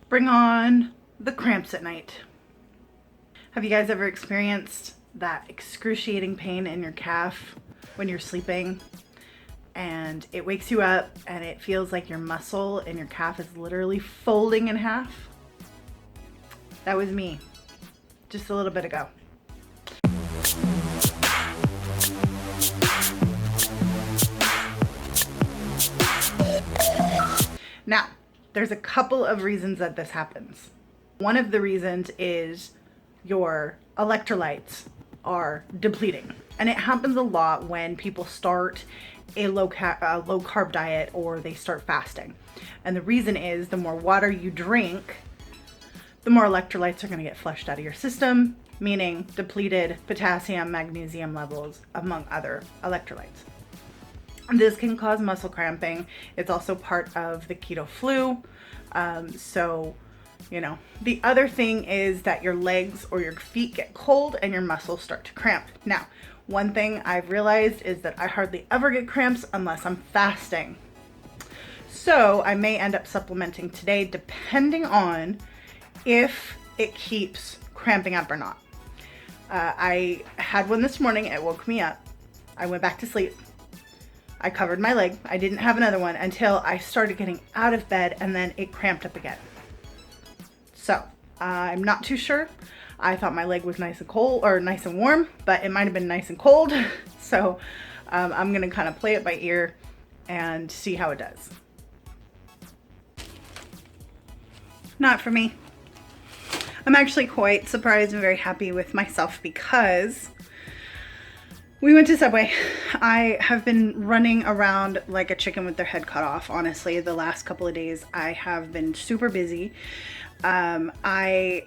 Bring on the cramps at night. Have you guys ever experienced that excruciating pain in your calf when you're sleeping and it wakes you up and it feels like your muscle in your calf is literally folding in half? That was me just a little bit ago. Now, there's a couple of reasons that this happens. One of the reasons is your electrolytes are depleting. And it happens a lot when people start a low carb diet or they start fasting. And the reason is the more water you drink, the more electrolytes are going to get flushed out of your system, meaning depleted potassium, magnesium levels, among other electrolytes. This can cause muscle cramping. It's also part of the keto flu. The other thing is that your legs or your feet get cold and your muscles start to cramp. Now, one thing I've realized is that I hardly ever get cramps unless I'm fasting. So I may end up supplementing today depending on if it keeps cramping up or not. I had one this morning. It woke me up. I went back to sleep. I covered my leg. I didn't have another one until I started getting out of bed and then it cramped up again. So I'm not too sure. I thought my leg was nice and cold or nice and warm, but it might have been nice and cold. So I'm gonna kind of play it by ear and see how it does. Not for me. I'm actually quite surprised and very happy with myself because we went to Subway. I have been running around like a chicken with their head cut off. Honestly, the last couple of days I have been super busy. I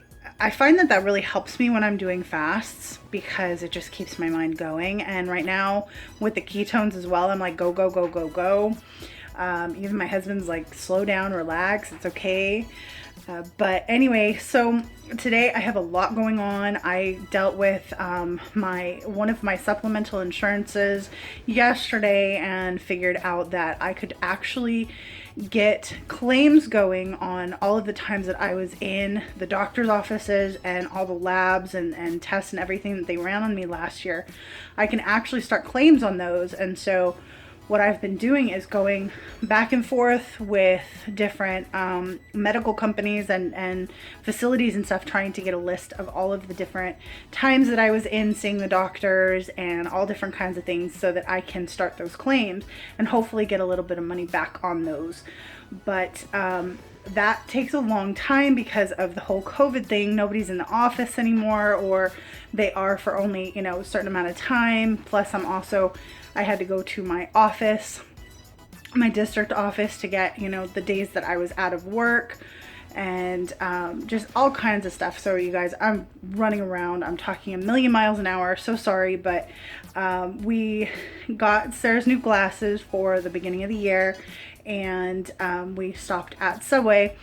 find that really helps me when I'm doing fasts because it just keeps my mind going. And right now with the ketones as well, I'm like, go, go, go, go, go. Even my husband's like, slow down, relax, it's okay. But anyway, so today I have a lot going on. I dealt with one of my supplemental insurances yesterday and figured out that I could actually get claims going on all of the times that I was in the doctor's offices and all the labs and tests and everything that they ran on me last year. I can actually start claims on those. And so what I've been doing is going back and forth with different medical companies and facilities and stuff, trying to get a list of all of the different times that I was in seeing the doctors and all different kinds of things so that I can start those claims and hopefully get a little bit of money back on those. But that takes a long time because of the whole COVID thing. Nobody's in the office anymore, or they are for only, a certain amount of time. Plus I had to go to my office, my district office, to get, the days that I was out of work and just all kinds of stuff. So you guys, I'm running around. I'm talking a million miles an hour. So sorry, but we got Sarah's new glasses for the beginning of the year, and we stopped at Subway.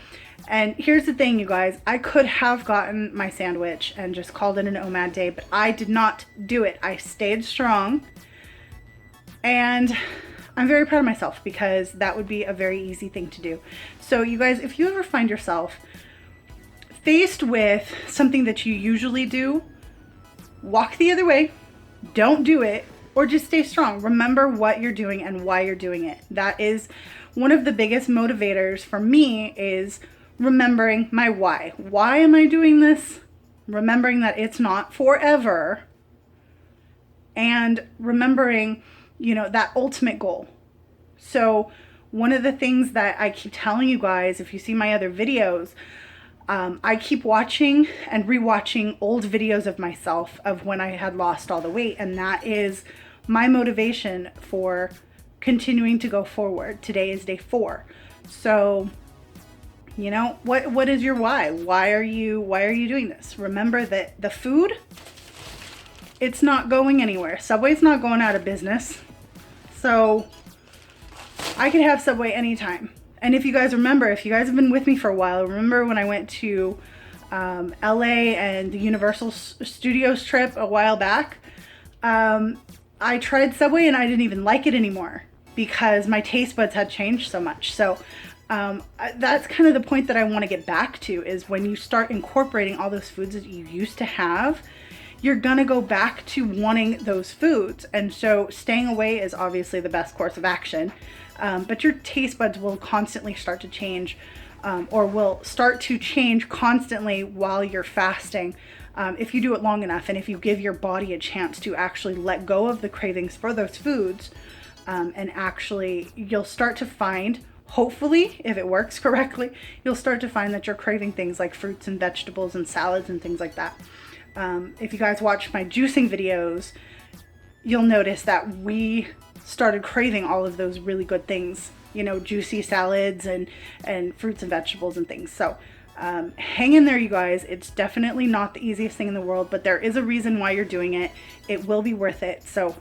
And here's the thing, you guys, I could have gotten my sandwich and just called it an OMAD day, but I did not do it. I stayed strong. And I'm very proud of myself because that would be a very easy thing to do. So you guys, if you ever find yourself faced with something that you usually do, walk the other way, don't do it, or just stay strong. Remember what you're doing and why you're doing it. That is one of the biggest motivators for me, is remembering my why. Why am I doing this? Remembering that it's not forever, and remembering that ultimate goal. So one of the things that I keep telling you guys, if you see my other videos, I keep watching and rewatching old videos of myself of when I had lost all the weight. And that is my motivation for continuing to go forward. Today is day 4. So, what is your why? Why are you doing this? Remember that the food, it's not going anywhere. Subway's not going out of business. So I could have Subway anytime. And if you guys remember, if you guys have been with me for a while, remember when I went to LA and the Universal Studios trip a while back, I tried Subway and I didn't even like it anymore because my taste buds had changed so much. So That's kind of the point that I want to get back to, is when you start incorporating all those foods that you used to have, you're gonna go back to wanting those foods. And so staying away is obviously the best course of action. But your taste buds will constantly start to change, or will start to change constantly while you're fasting. If you do it long enough, and if you give your body a chance to actually let go of the cravings for those foods, and actually you'll start to find, hopefully, if it works correctly, you'll start to find that you're craving things like fruits and vegetables and salads and things like that. If you guys watch my juicing videos, you'll notice that we started craving all of those really good things, you know, juicy salads and fruits and vegetables and things. So hang in there, you guys. It's definitely not the easiest thing in the world, but there is a reason why you're doing it. It will be worth it. So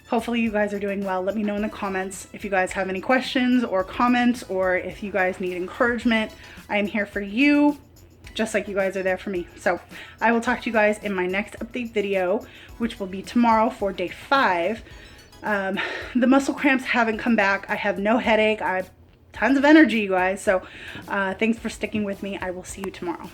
hopefully you guys are doing well. Let me know in the comments if you guys have any questions or comments, or if you guys need encouragement. I am here for you, just like you guys are there for me. So I will talk to you guys in my next update video, which will be tomorrow for day 5. The muscle cramps haven't come back. I have no headache. I have tons of energy, you guys. So thanks for sticking with me. I will see you tomorrow.